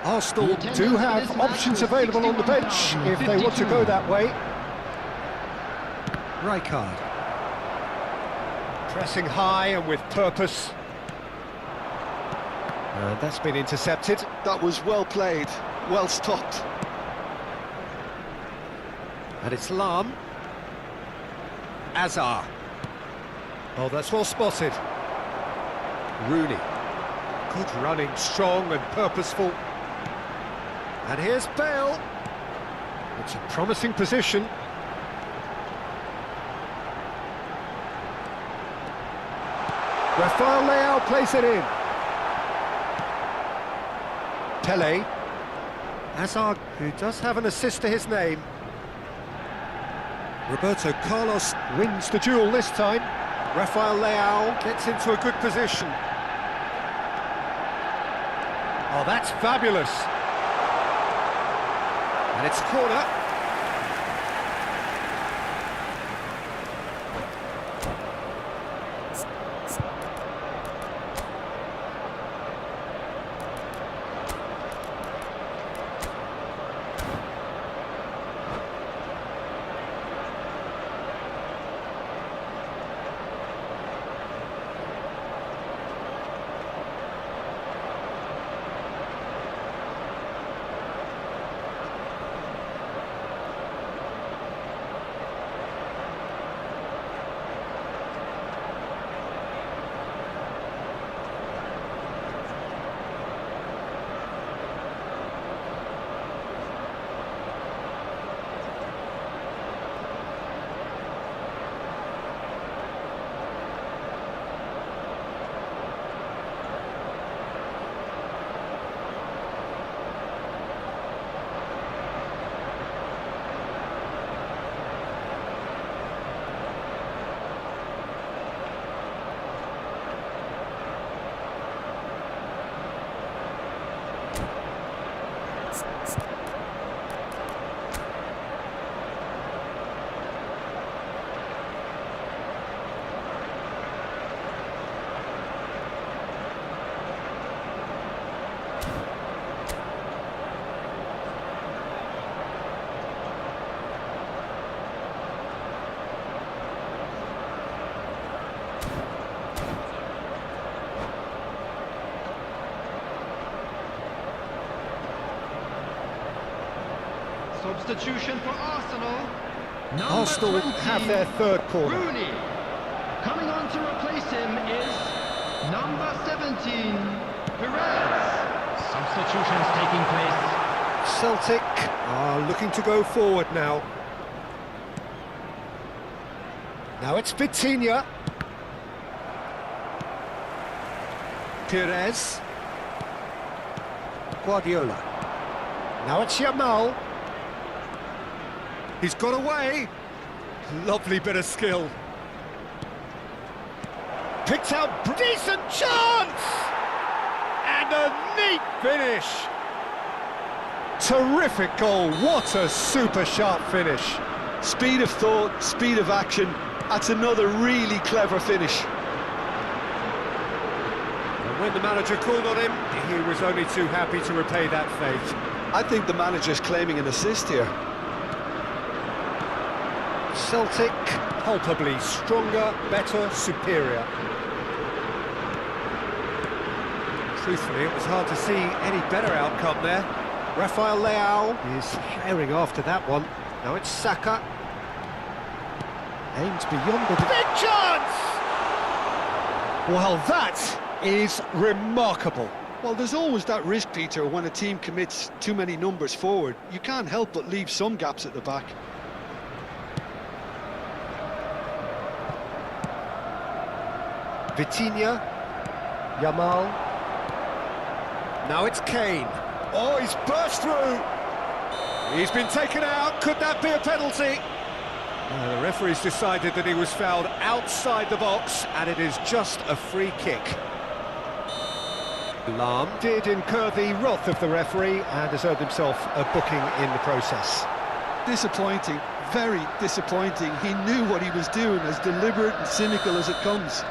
Arsenal do have options available on the bench if they want to go that way. Rijkaard. Pressing high and with purpose. That's been intercepted. That was well played, well stopped. And it's Lahm. Azar. Oh, that's well spotted. Rooney. Good running, strong and purposeful. And here's Bale. It's a promising position. Rafael Leao plays it in. Pele. Hazard, who does have an assist to his name. Roberto Carlos wins the duel this time. Rafael Leao gets into a good position. Oh, that's fabulous. And it's a corner. Substitution for Arsenal. Number Arsenal 20, have their third corner. Rooney. Coming on to replace him is number 17, Perez. Substitutions taking place. Celtic are looking to go forward now. Now it's Vitinha. Perez. Guardiola. Now it's Yamal. He's got away. Lovely bit of skill. Picked out, decent chance! And a neat finish. Terrific goal, what a super sharp finish. Speed of thought, speed of action. That's another really clever finish. And when the manager called on him, he was only too happy to repay that fate. I think the manager's claiming an assist here. Celtic, palpably stronger, better, superior. Truthfully, it was hard to see any better outcome there. Rafael Leao is herring after that one. Now it's Saka. Aims beyond the... Big chance! Well, that is remarkable. Well, there's always that risk, Peter, when a team commits too many numbers forward. You can't help but leave some gaps at the back. Vitinha, Yamal. Now it's Kane. Oh, he's burst through. He's been taken out. Could that be a penalty? The referee's decided that he was fouled outside the box, and it is just a free kick. Lahm did incur the wrath of the referee and has earned himself a booking in the process. Disappointing, very disappointing. He knew what he was doing, as deliberate and cynical as it comes.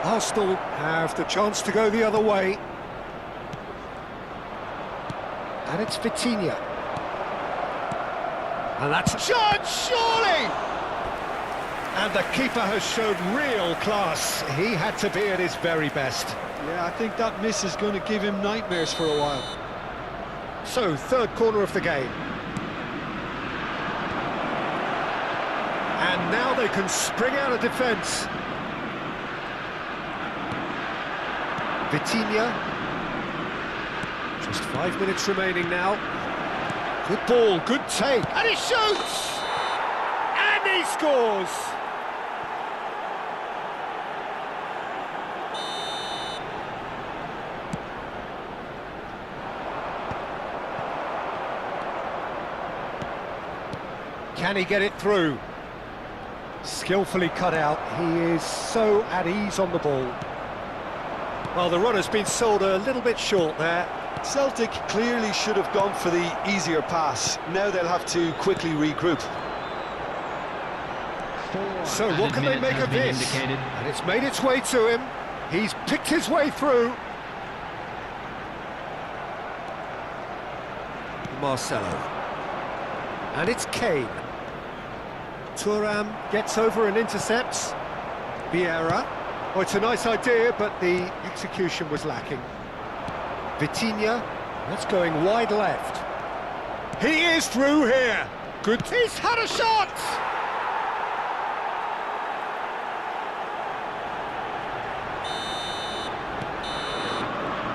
Arsenal have the chance to go the other way. And it's Vitinha. And that's a chance, surely! And the keeper has shown real class. He had to be at his very best. Yeah, I think that miss is going to give him nightmares for a while. So, third corner of the game. And now they can spring out of defence. Vitinha. Just 5 minutes remaining now. Good ball, good take. And he shoots! And he scores! Can he get it through? Skillfully cut out. He is so at ease on the ball. Well, the run has been sold a little bit short there. Celtic clearly should have gone for the easier pass. Now they'll have to quickly regroup. So what can they make of this? And it's made its way to him. He's picked his way through. Marcelo. And it's Kane. Thuram gets over and intercepts. Vieira. Oh, it's a nice idea, but the execution was lacking. Vitinha, that's going wide left. He is through here. Good. He's had a shot!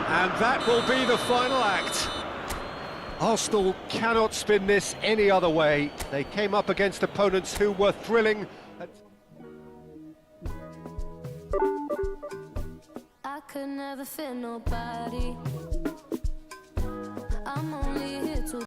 And that will be the final act. Arsenal cannot spin this any other way. They came up against opponents who were thrilling. I could never fit nobody. I'm only here to